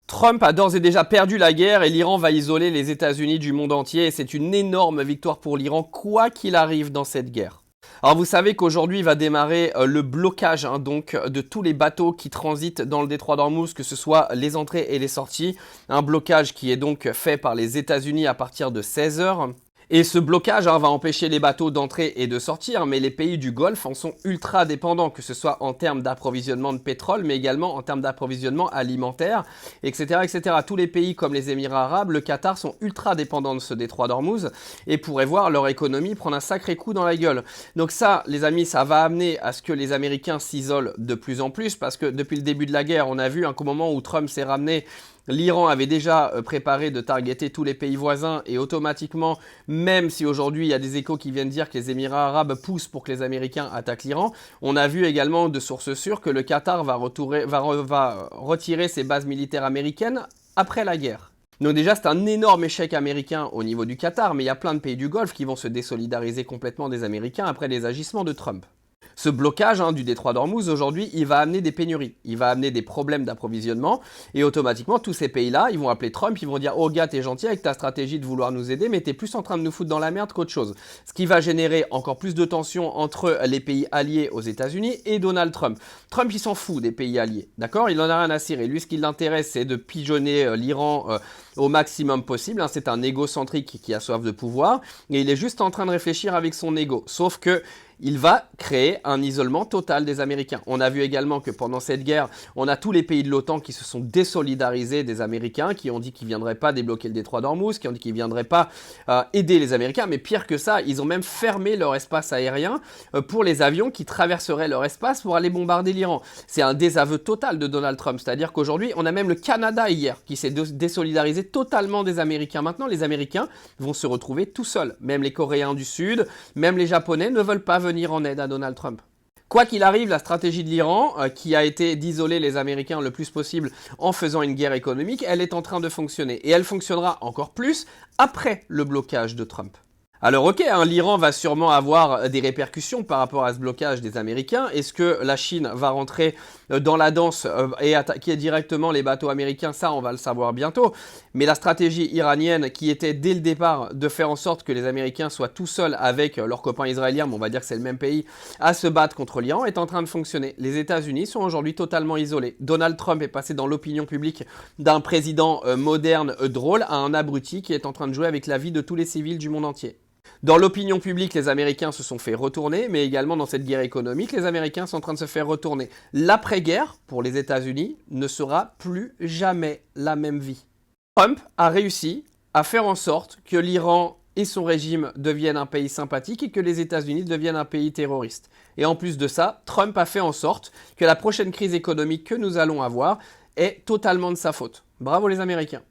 Trump a d'ores et déjà perdu la guerre et l'Iran va isoler les États-Unis du monde entier. Et c'est une énorme victoire pour l'Iran, quoi qu'il arrive dans cette guerre. Alors vous savez qu'aujourd'hui va démarrer le blocage donc de tous les bateaux qui transitent dans le détroit d'Ormuz, que ce soit les entrées et les sorties. Un blocage qui est donc fait par les États-Unis à partir de 16 heures. Et ce blocage va empêcher les bateaux d'entrer et de sortir, mais les pays du Golfe en sont ultra dépendants, que ce soit en termes d'approvisionnement de pétrole, mais également en termes d'approvisionnement alimentaire, etc., etc. Tous les pays comme les Émirats arabes, le Qatar sont ultra dépendants de ce détroit d'Ormuz et pourraient voir leur économie prendre un sacré coup dans la gueule. Donc ça, les amis, ça va amener à ce que les Américains s'isolent de plus en plus, parce que depuis le début de la guerre, on a vu qu'au moment où Trump s'est ramené, l'Iran avait déjà préparé de targeter tous les pays voisins et automatiquement, même si aujourd'hui il y a des échos qui viennent dire que les Émirats arabes poussent pour que les Américains attaquent l'Iran, on a vu également de sources sûres que le Qatar va retirer ses bases militaires américaines après la guerre. Donc déjà c'est un énorme échec américain au niveau du Qatar, mais il y a plein de pays du Golfe qui vont se désolidariser complètement des Américains après les agissements de Trump. Ce blocage du détroit d'Ormuz, aujourd'hui, il va amener des pénuries, il va amener des problèmes d'approvisionnement, et automatiquement, tous ces pays-là, ils vont appeler Trump, ils vont dire « Oh gars, t'es gentil avec ta stratégie de vouloir nous aider, mais t'es plus en train de nous foutre dans la merde qu'autre chose. » Ce qui va générer encore plus de tensions entre les pays alliés aux États-Unis et Donald Trump. Trump, il s'en fout des pays alliés, d'accord? Il en a rien à cirer. Lui, ce qui l'intéresse, c'est de pigeonner l'Iran au maximum possible. C'est un égocentrique qui a soif de pouvoir, et il est juste en train de réfléchir avec son ego. Sauf que il va créer un isolement total des Américains. On a vu également que pendant cette guerre, on a tous les pays de l'OTAN qui se sont désolidarisés des Américains, qui ont dit qu'ils ne viendraient pas débloquer le détroit d'Ormuz, qui ont dit qu'ils ne viendraient pas aider les Américains. Mais pire que ça, ils ont même fermé leur espace aérien pour les avions qui traverseraient leur espace pour aller bombarder l'Iran. C'est un désaveu total de Donald Trump. C'est-à-dire qu'aujourd'hui, on a même le Canada hier qui s'est désolidarisé totalement des Américains. Maintenant, les Américains vont se retrouver tout seuls. Même les Coréens du Sud, même les Japonais ne veulent pas venir en aide à Donald Trump. Quoi qu'il arrive, la stratégie de l'Iran, qui a été d'isoler les Américains le plus possible en faisant une guerre économique, elle est en train de fonctionner. Et elle fonctionnera encore plus après le blocage de Trump. Alors ok, l'Iran va sûrement avoir des répercussions par rapport à ce blocage des Américains. Est-ce que la Chine va rentrer dans la danse et attaquer directement les bateaux américains? Ça, on va le savoir bientôt. Mais la stratégie iranienne qui était dès le départ de faire en sorte que les Américains soient tout seuls avec leurs copains israéliens, mais on va dire que c'est le même pays, à se battre contre l'Iran, est en train de fonctionner. Les États-Unis sont aujourd'hui totalement isolés. Donald Trump est passé dans l'opinion publique d'un président moderne drôle à un abruti qui est en train de jouer avec la vie de tous les civils du monde entier. Dans l'opinion publique, les Américains se sont fait retourner, mais également dans cette guerre économique, les Américains sont en train de se faire retourner. L'après-guerre, pour les États-Unis, ne sera plus jamais la même vie. Trump a réussi à faire en sorte que l'Iran et son régime deviennent un pays sympathique et que les États-Unis deviennent un pays terroriste. Et en plus de ça, Trump a fait en sorte que la prochaine crise économique que nous allons avoir est totalement de sa faute. Bravo les Américains.